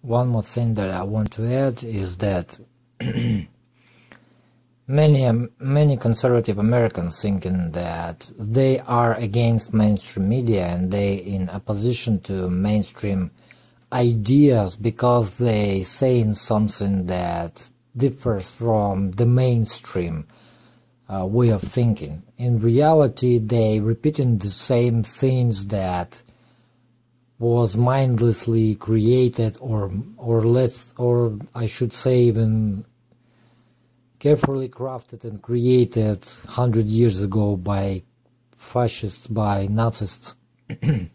One more thing that I want to add is that many conservative Americans thinking that they are against mainstream media and they in opposition to mainstream ideas because they saying something that differs from the mainstream way of thinking. In reality, they repeating the same things that was mindlessly created, or I should say even carefully crafted and created 100 years ago by fascists, by Nazis. And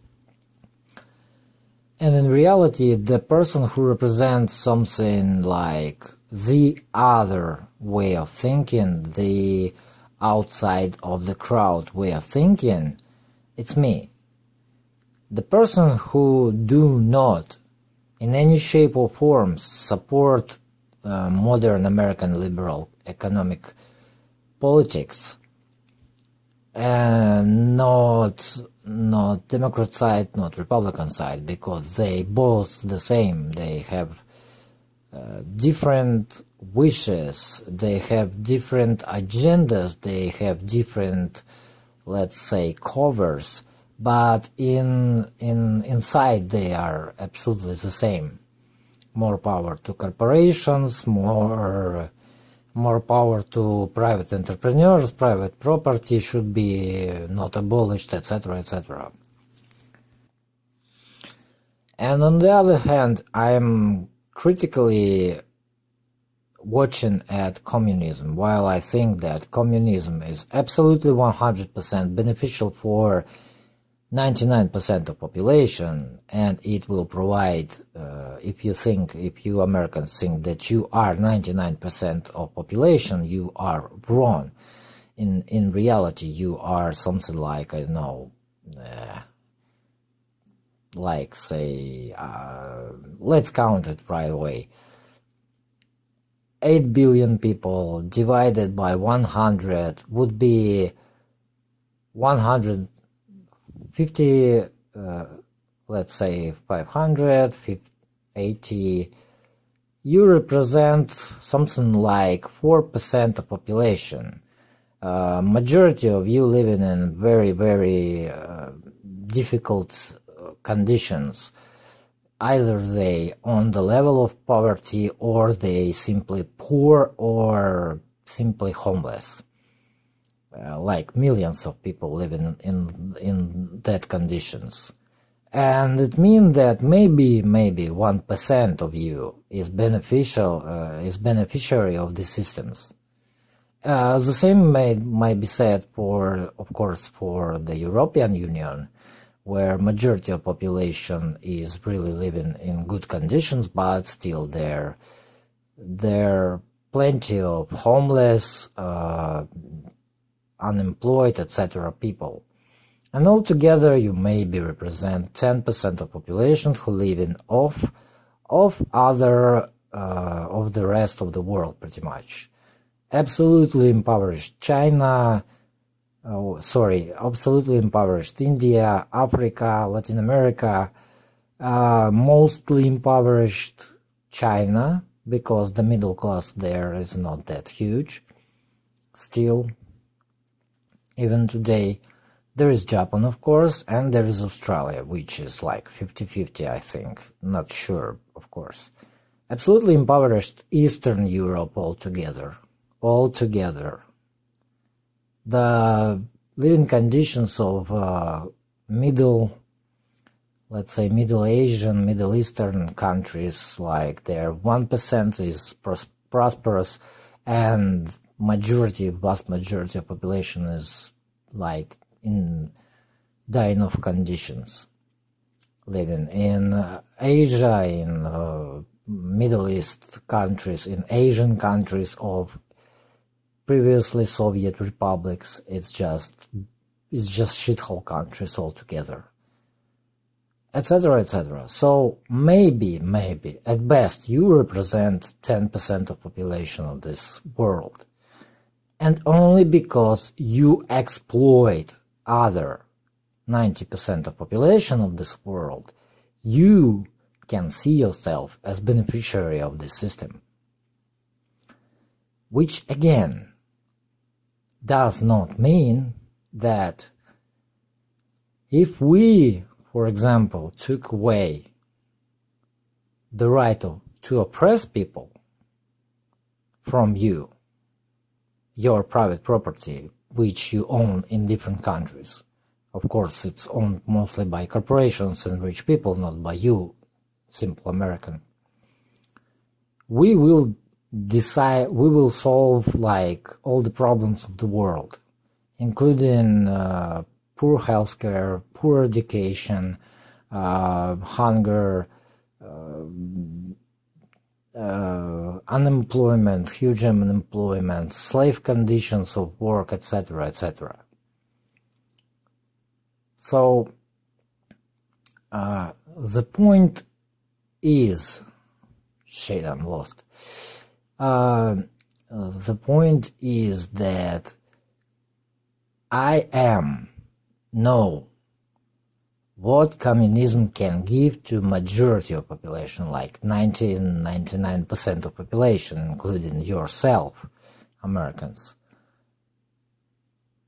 in reality, the person who represents something like the other way of thinking, the outside of the crowd way of thinking, it's me. The person who do not in any shape or form support modern American liberal economic politics, and not Democrat side, not Republican side, because they both the same. They have different wishes, they have different agendas, they have different, let's say, covers, but inside they are absolutely the same. More power to corporations, more power to private entrepreneurs, private property should be not abolished, etc., etc. And on the other hand, I'm critically watching at communism. While I think that communism is absolutely 100% beneficial for 99% of population, and it will provide, if you Americans think that you are 99% of population, you are wrong. In reality, you are something like, I don't know, like say, let's count it right away. 8 billion people divided by 100 would be 150, let's say 580. You represent something like 4% of population. Majority of you living in very, very difficult conditions. Either they on the level of poverty, or they simply poor, or simply homeless. Like millions of people living in that conditions. And it means that maybe 1% of you is beneficiary of these systems. The same might be said for, of course, for the European Union, where majority of population is really living in good conditions, but still there are plenty of homeless, unemployed, etc. people. And altogether you maybe represent 10% of population who live in of the rest of the world, pretty much. Absolutely impoverished China, absolutely impoverished India, Africa, Latin America, mostly impoverished China, because the middle class there is not that huge. Still, even today, there is Japan, of course, and there is Australia, which is like 50-50, I think. Not sure, of course. Absolutely impoverished Eastern Europe altogether. The living conditions of let's say Middle Asian, Middle Eastern countries, like their 1% is prosperous, and vast majority of population is like in dying of conditions. Living in Asia, in Middle East countries, in Asian countries of previously Soviet republics, it's just shithole countries altogether, etc., etc. So maybe at best you represent 10% of population of this world, and only because you exploit other 90% of population of this world, you can see yourself as beneficiary of this system. Which again does not mean that if we, for example, took away the right to oppress people from you, your private property, which you own in different countries. Of course, it's owned mostly by corporations and rich people, not by you, simple American. We will solve like all the problems of the world, including poor healthcare, poor education, hunger, unemployment, huge unemployment, slave conditions of work, etc., etc. So the point is, shit, I'm lost. The point is that I know what communism can give to majority of population, like 99% of population, including yourself, Americans.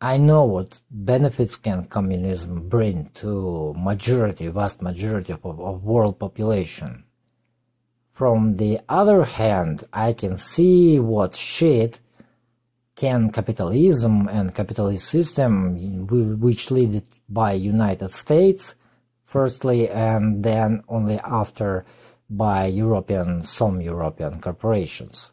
I know what benefits can communism bring to vast majority of world population. From the other hand, I can see what shit can capitalism and capitalist system, which lead by United States, firstly, and then only after by some European corporations.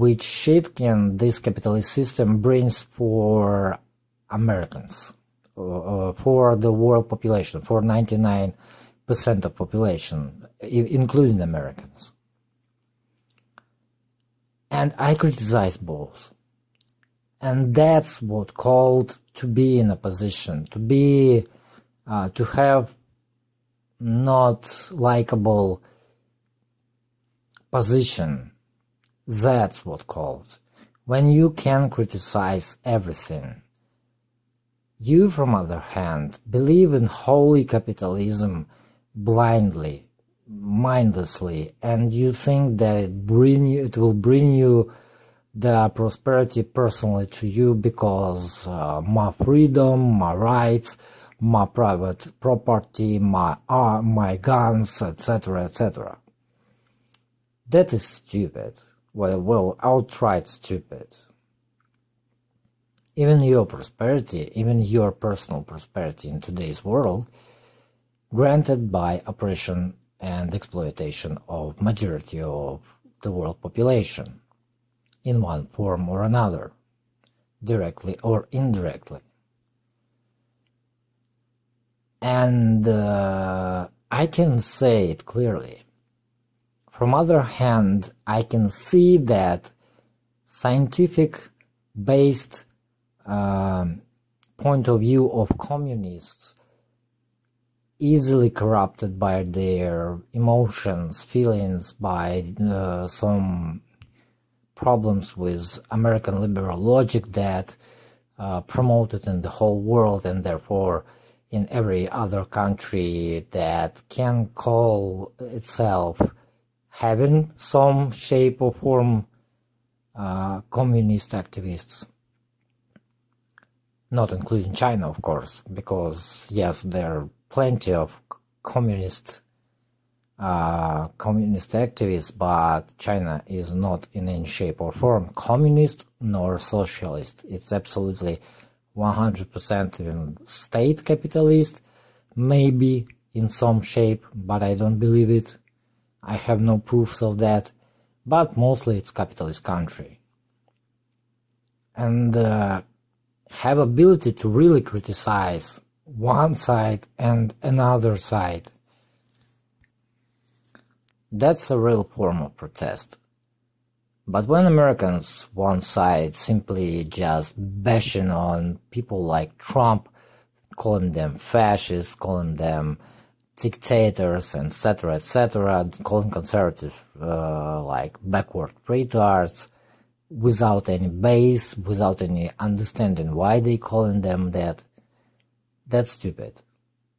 Which shit can this capitalist system brings for Americans, for the world population, for 99% of population, including Americans. And I criticize both. And that's what called to be in a position, to have not likable position. That's what calls. When you can criticize everything. You, from other hand, believe in holy capitalism blindly, mindlessly, and you think that it will bring you the prosperity personally to you because my freedom, my rights, my private property, my guns, etc., etc. That is stupid. Well, outright stupid. Even your prosperity, even your personal prosperity in today's world, granted by oppression and exploitation of majority of the world population, in one form or another, directly or indirectly. And I can say it clearly. From other hand, I can see that scientific-based point of view of communists easily corrupted by their emotions, feelings, by some problems with American liberal logic that promoted in the whole world and therefore in every other country that can call itself having some shape or form communist activists. Not including China, of course, because yes, there are plenty of communist activists, but China is not in any shape or form communist nor socialist. It's absolutely 100% even state capitalist, maybe in some shape, but I don't believe it. I have no proofs of that, but mostly it's capitalist country. And have ability to really criticize one side and another side. That's a real form of protest. But when Americans, one side, simply just bashing on people like Trump, calling them fascists, calling them dictators, etc., etc., calling conservatives like backward retards, without any base, without any understanding why they calling them that, that's stupid.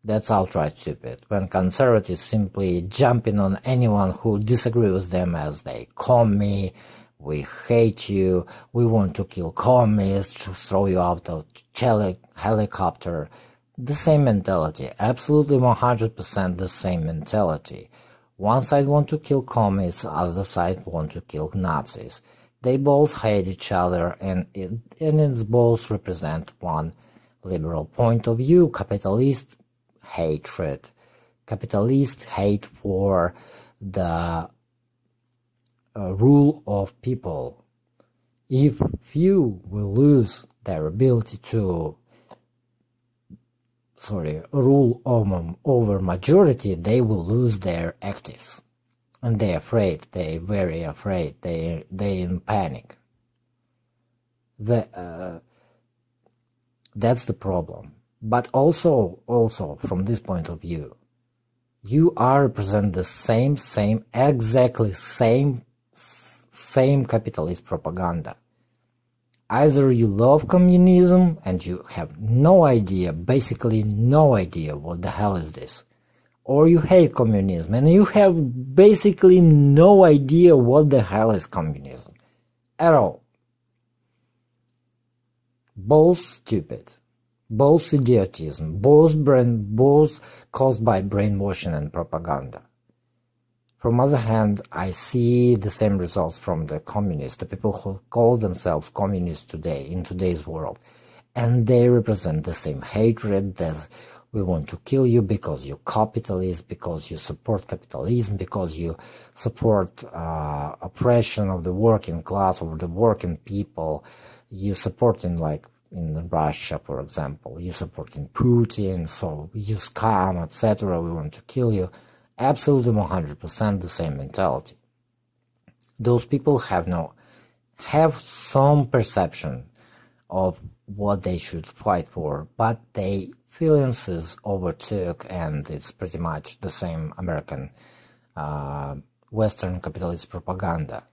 That's outright stupid. When conservatives simply jumping on anyone who disagrees with them as they commie, we hate you, we want to kill communists, to throw you out of helicopter. The same mentality, absolutely 100% the same mentality. One side want to kill communists, other side want to kill Nazis. They both hate each other, and it both represent one liberal point of view, capitalist hatred. Capitalist hate for the rule of people. If few will lose their ability to rule over majority, they will lose their actives. And they're afraid, they're very afraid, they're in panic. That's the problem. But also from this point of view, you are represent the exactly same capitalist propaganda. Either you love communism and you have no idea, basically no idea what the hell is this, or you hate communism and you have basically no idea what the hell is communism at all. Both stupid, both idiotism, both caused by brainwashing and propaganda. From the other hand, I see the same results from the communists, the people who call themselves communists today, in today's world. And they represent the same hatred that we want to kill you because you're capitalist, because you support capitalism, because you support oppression of the working class, of the working people. You support in Russia, for example, you support in Putin, so you scam, etc. We want to kill you. Absolutely 100% the same mentality. Those people have some perception of what they should fight for, but their feelings is overtook, and it's pretty much the same American Western capitalist propaganda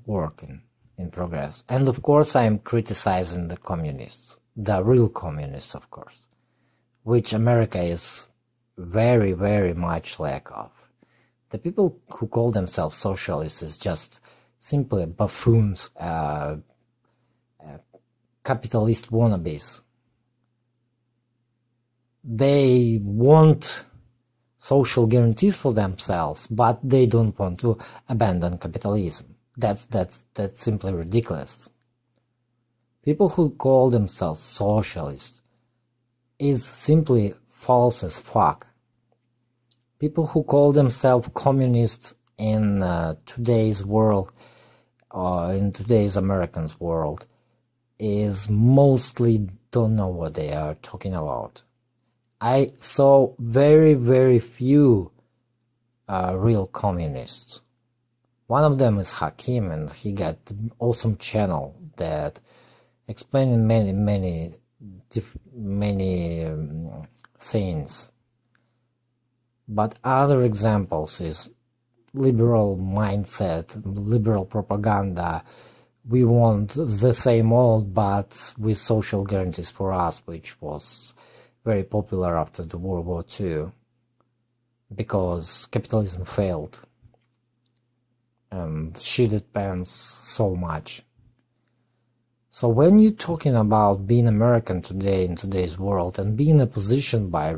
working in progress. And of course I am criticizing the communists, the real communists, of course, which America is very, very much lack of. The people who call themselves socialists is just simply buffoons, capitalist wannabes. They want social guarantees for themselves, but they don't want to abandon capitalism. That's simply ridiculous. People who call themselves socialists is simply false as fuck. People who call themselves communists in today's world, in today's Americans world, is mostly don't know what they are talking about. I saw very, very few real communists. One of them is Hakim, and he got an awesome channel that explains many things. But other examples is liberal mindset, liberal propaganda. We want the same old, but with social guarantees for us, which was very popular after the World War II, because capitalism failed and shitted pants so much. So when you're talking about being American today in today's world and being in a position by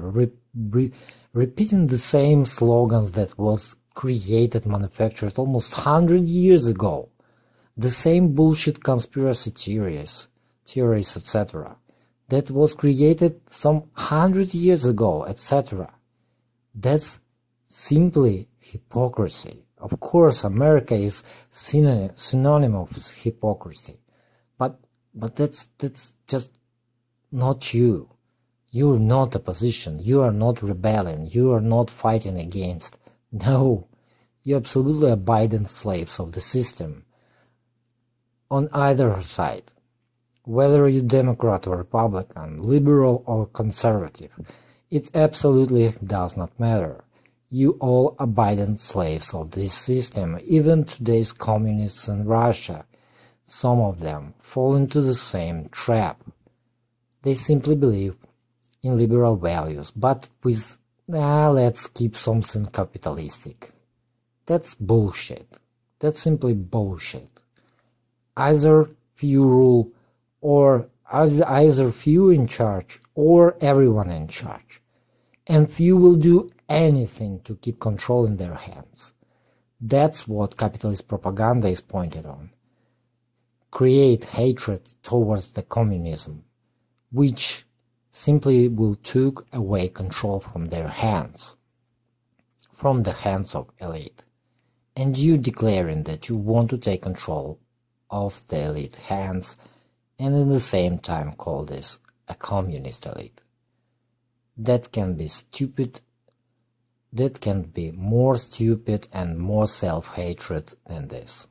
repeating the same slogans that was created, manufactured almost 100 years ago, the same bullshit conspiracy theories, etc., that was created some 100 years ago, etc., that's simply hypocrisy. Of course, America is synonym of hypocrisy. But that's just not you. You're not opposition. You are not rebelling. You are not fighting against. No, you're absolutely abiding slaves of the system. On either side, whether you're Democrat or Republican, liberal or conservative, it absolutely does not matter. You all abiding slaves of this system. Even today's communists in Russia, some of them fall into the same trap. They simply believe in liberal values, but with, let's keep something capitalistic. That's bullshit. That's simply bullshit. Either few rule, or either few in charge, or everyone in charge. And few will do anything to keep control in their hands. That's what capitalist propaganda is pointed on. Create hatred towards the communism, which simply will take away control from their hands, from the hands of elite. And you declaring that you want to take control of the elite hands, and at the same time call this a communist elite. That can be stupid. That can be more stupid and more self-hatred than this.